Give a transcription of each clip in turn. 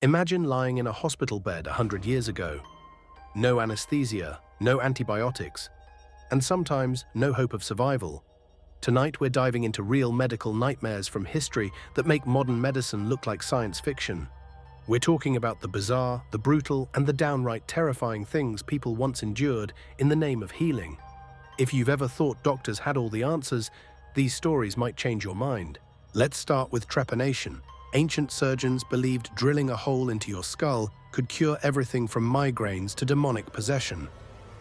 Imagine lying in a hospital bed 100 years ago. No anesthesia, no antibiotics, and sometimes no hope of survival. Tonight we're diving into real medical nightmares from history that make modern medicine look like science fiction. We're talking about the bizarre, the brutal, and the downright terrifying things people once endured in the name of healing. If you've ever thought doctors had all the answers, these stories might change your mind. Let's start with trepanation. Ancient surgeons believed drilling a hole into your skull could cure everything from migraines to demonic possession.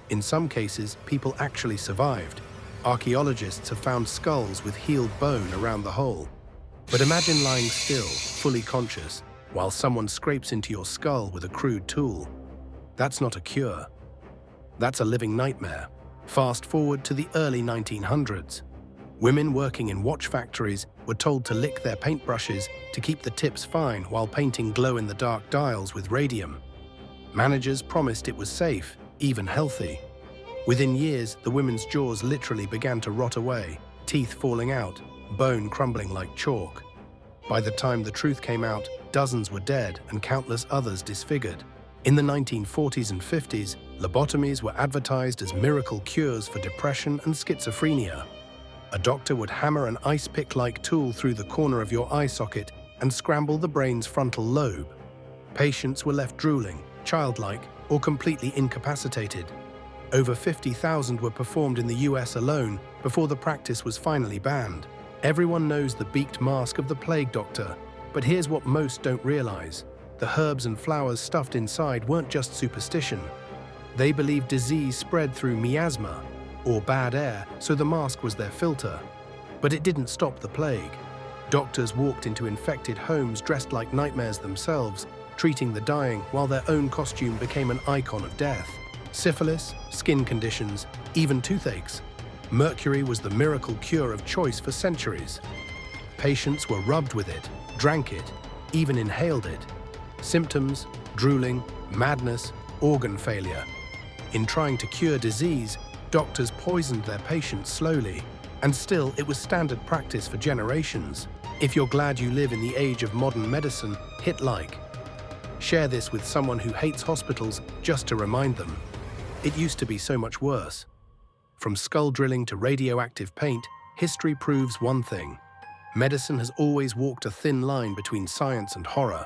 In some cases, people actually survived. Archaeologists have found skulls with healed bone around the hole. But imagine lying still, fully conscious, while someone scrapes into your skull with a crude tool. That's not a cure. That's a living nightmare. Fast forward to the early 1900s. Women working in watch factories were told to lick their paintbrushes to keep the tips fine while painting glow-in-the-dark dials with radium. Managers promised it was safe, even healthy. Within years, the women's jaws literally began to rot away, teeth falling out, bone crumbling like chalk. By the time the truth came out, dozens were dead and countless others disfigured. In the 1940s and 50s, lobotomies were advertised as miracle cures for depression and schizophrenia. A doctor would hammer an ice pick-like tool through the corner of your eye socket and scramble the brain's frontal lobe. Patients were left drooling, childlike, or completely incapacitated. Over 50,000 were performed in the US alone before the practice was finally banned. Everyone knows the beaked mask of the plague doctor, but here's what most don't realize. The herbs and flowers stuffed inside weren't just superstition. They believed disease spread through miasma, or bad air, so the mask was their filter. But it didn't stop the plague. Doctors walked into infected homes dressed like nightmares themselves, treating the dying while their own costume became an icon of death. Syphilis, skin conditions, even toothaches. Mercury was the miracle cure of choice for centuries. Patients were rubbed with it, drank it, even inhaled it. Symptoms: drooling, madness, organ failure. In trying to cure disease, doctors poisoned their patients slowly, and still it was standard practice for generations. If you're glad you live in the age of modern medicine, hit like. Share this with someone who hates hospitals just to remind them. It used to be so much worse. From skull drilling to radioactive paint, history proves one thing. Medicine has always walked a thin line between science and horror.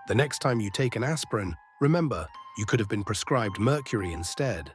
The next time you take an aspirin, remember, you could have been prescribed mercury instead.